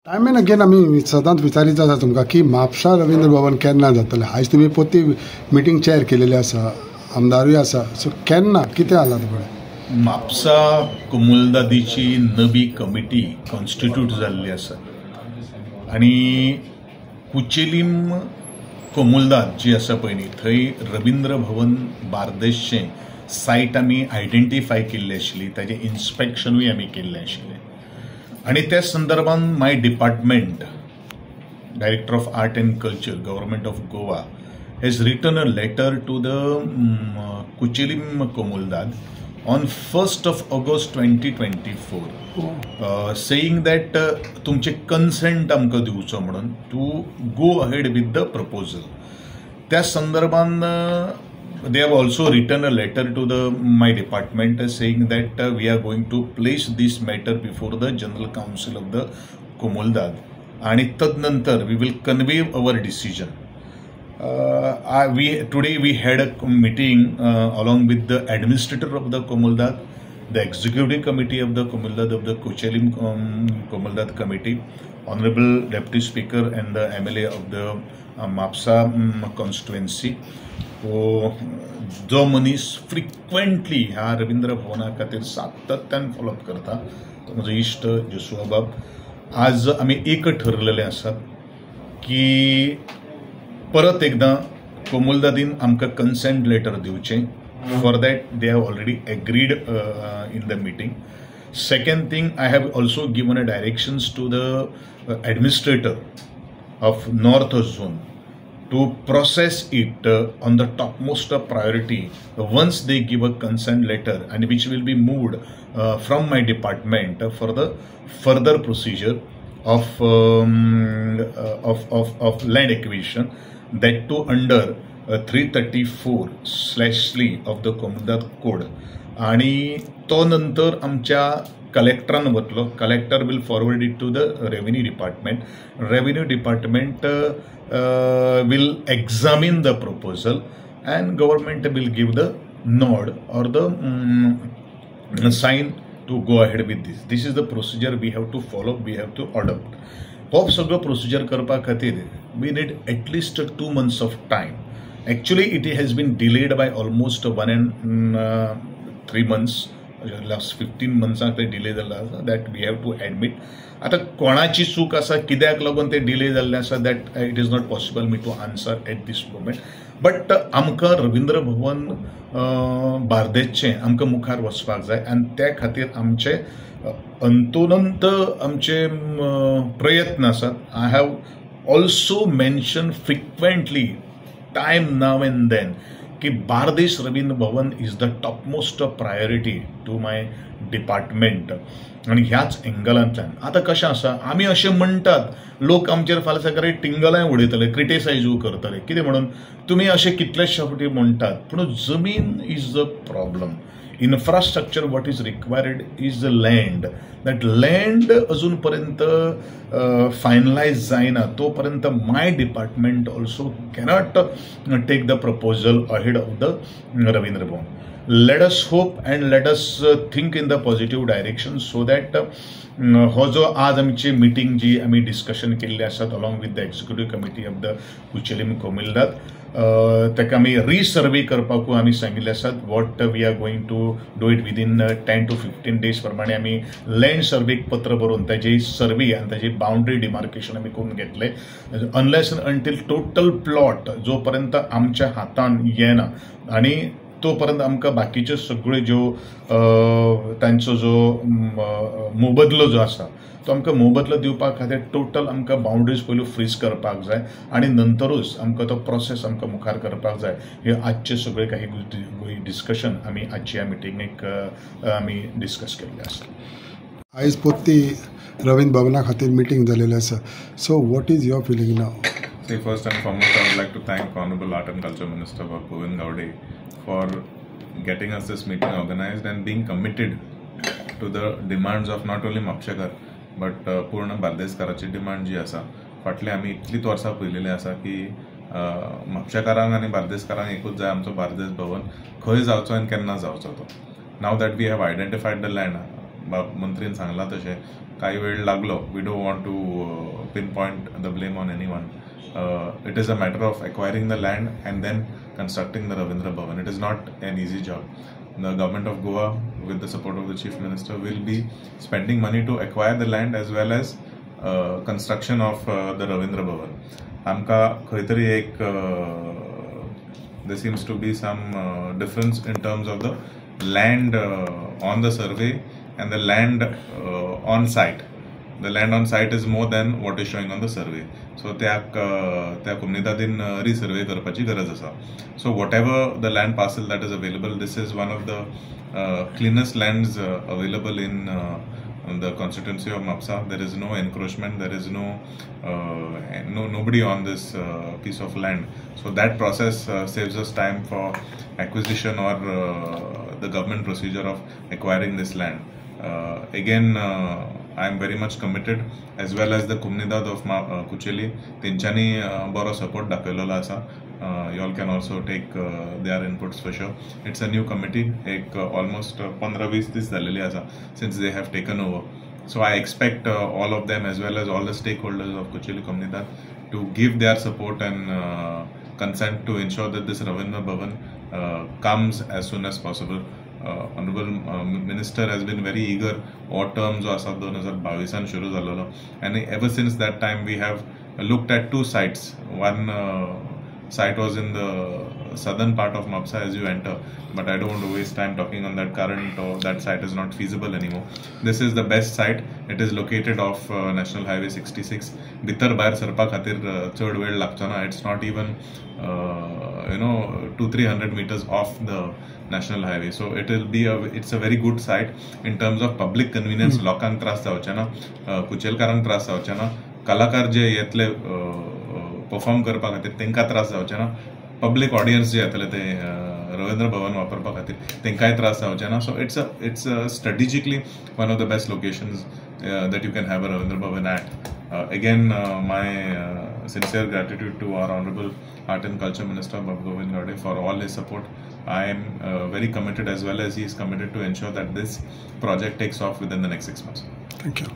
Time and again आम्ही सदांच विचारीत आसा तुमकां की म्हापसा रवींद्र भवन केन्ना जातलें. आयज तुमी पोती मिटींग चेअर केलेली आसा, आमदारूय आसा, सो केन्ना कितें जाला तें पळय. म्हापसा कोमुलदादीची नवी कमिटी कॉन्स्टिट्यूट जाल्ली आसा आनी कुचेलीम कोमुलदाद जी आसा पळय न्ही थंय रवींद्र भवन बार्देशचें सायट आमी आयडेंटिफाय केल्ली आशिल्ली, ताजें इन्स्पेक्शनूय आमी केल्लें आशिल्लें आणि त्या संदर्भात my department director of art and culture government of Goa has written a letter to the Kuchelim Komuldad on 1st of August 2024 saying that तुमचे consent आमकां दिवचो म्हणून to go ahead with the proposal. त्या संदर्भात they have also written a letter to my department saying that we are going to place this matter before the General Council of the Komuldad and तदनंतर we will convey our decision. Today we had a meeting along with the administrator of the Komuldad, the executive committee of the Komuldad of the Kuchelim Komuldad committee, honorable deputy speaker and the MLA of the Mapsa constituency. जो मनीस frequently ह्या रवींद्र भवना खातीर सातत्यान follow up करता तो म्हजो इश्ट जोशुआ बाब. आज आमी एक ठरलेले आसात की परत एकदा कोमुलदादीन आमकां कन्सेंट लेटर दिवचें. For that they have already agreed in the meeting. Second thing I have also given a directions to the administrator of north zone to process it on the topmost priority once they give a consent letter and which will be moved from my department for the further procedure of land acquisition, that too under 334/3 of the Komuldad code. आणि तो नंतर आमच्या कलेक्टरान वतलो. Collector will forward it to the revenue department. Revenue department will examine the proposal and government will give the nod or the sign to go ahead with this. This is the procedure we have to follow, we have to adopt. हो सगळं procedure करपा खातीर we need at least 2 months of time. Actually it has been delayed by almost 1 and 3 months. Last 15 मंथ्सांक ते delay जाल्लो आसा. That we have to admit. आतां कोणाची चूक आसा, कित्याक लागून ते डिले जाल्ले आसा, that it is not possible me to answer at this moment. But आमकां रवींद्र भवन बार्देशचें आमकां मुखार वचपाक जाय आनी त्या खातीर आमचे अंतोनंत आमचे प्रयत्न आसात. I have also mention frequently time now and then की Bardez Ravindra Bhavan is the topmost priority to my department. आणि ह्याच एंगलांतल्यान आतां कशें आसा, आमी अशें म्हणटात, लोक आमचेर फाल्यां सकाळी टिंगलाय उडयतले, क्रिटिसायजूय करतले. कितें म्हणून तुमी अशें कितलेशे फावटी म्हणटात, पूण जमीन is the problem. Infrastructure what is required is the land. That land अजून पर्यंत फायनलायज जायना. तोपर्यंत my department also cannot take the proposal ahead of the Rabindra Bhavan. Let us hope and let us think in the positive direction so that हो जो आज आमची meeting जी आमी discussion केल्ली आसात along with the executive committee of the Cuchelim Comunidade, ताका आमी resurvey करपाकूय आमी सांगिल्ले आसात. What we are going to do it within 10 to 15 days प्रमाणे आमी लँड सर्वेक पत्र बरोवन ताजी सर्वे आनी ताजी बाउंड्री डिमार्केशन आमी करून घेतले. अनलेस अंटील टोटल प्लॉट जो पर्यंत आमच्या हातान येना आणि तोपर्यंत आमकां बाकीच्यो सगळ्यो ज्यो तांचो जो मोबदलो जो आसा तो आमकां मोबदलो दिवपा खातीर टोटल आमकां बाउंड्रीज पयलू फ्रीज करपाक जाय आणि नंतरूच आमकां तो प्रोसेस आमकां मुखार करपाक जाय. हे आजचे सगळे काही डिस्कशन आमी आजच्या मिटिंगेक आमी डिस्कस केल्ले आसा. आयज पोत्ती रवींद्र भवना खातीर मिटींग जालेली आसा. So what is your feeling now? See, first and foremost, I would like to thank Honorable Art and Culture Minister Govind Gowde for getting us this meeting organized and being committed to the demands of not only म्हापशेकार but पूर्ण बार्देसकाराची demand जी आसा. फाटली आमी इतलीच वर्सां पयलेली आसा की म्हापशेकारांक आनी बार्देसकारांक एकूच जाय आमचो बार्देस भवन खंय जावचो आनी केन्ना जावचो तो. Now that we have identified the land, मंत्रीन सांगला तशें काही वेळ लागलो. We don't want to pinpoint the blame on any one. It is a matter of acquiring the land and then constructing the Ravindra Bhavan. It is not an easy job. The government of Goa, with the support of the Chief Minister, will be spending money to acquire the land as well as construction of the Ravindra Bhavan. Amka khaitari ek there seems to be some difference in terms of the land on the survey and the land on site. The land on site is more than what is showing on the survey. So त्या कुमनीदादीन रिसर्वे करपाची गरज आसा. So whatever the land parcel that is available, this is one of the cleanest lands available in the constituency of Mapsa. There is no encroachment, there is nobody on this piece of land. So that process saves us time for acquisition or the government procedure of acquiring this land. Again, I am very much committed, as well as the Kumnidad of Kucheli. तेंच्यांनी बरो support दाखयलेलो आसा. You all can also take their inputs for sure. It's a new committee. Almost 15-20 दीस जालेली आसा since they have taken over. So I expect all of them, as well as all the stakeholders of Kucheli Kumnidad, to give their support and consent to ensure that this Ravindra Bhavan comes as soon as possible. Honorable Minister has been very eager. All terms जो आसा 2022 सुरू झालेलो, and ever since that time we have looked at two sites. One site was in the southern part of Mapsa as you enter, but I don't want to waste time talking on that current, or that site is not feasible anymore. This is the best site. It is located off National Highway 66. भितर भायर सरपा खातीर चड वेळ लागचो ना. It's not even 200-300 meters off the National Highway. So it's a very good site in terms of public convenience. लोकांक त्रास जावचे ना, कुचेलकारांक त्रास जावचे ना, कलाकार जे येतले परफॉर्म करपा खातीर तेंकां त्रास जावचे ना, पब्लिक ऑडियन्स जे येतले ते रवींद्र भवन वापरपा खातीर तेंकांय त्रास जावचे ना. So it's strategically one of the best locations that you can have a Ravindra Bhavan at. Again, my sincere gratitude to our Honorable Art and Culture Minister Babu Govind Gowde for all his support. I am very committed, as well as he is committed, to ensure that this project takes off within the next 6 months. Thank you.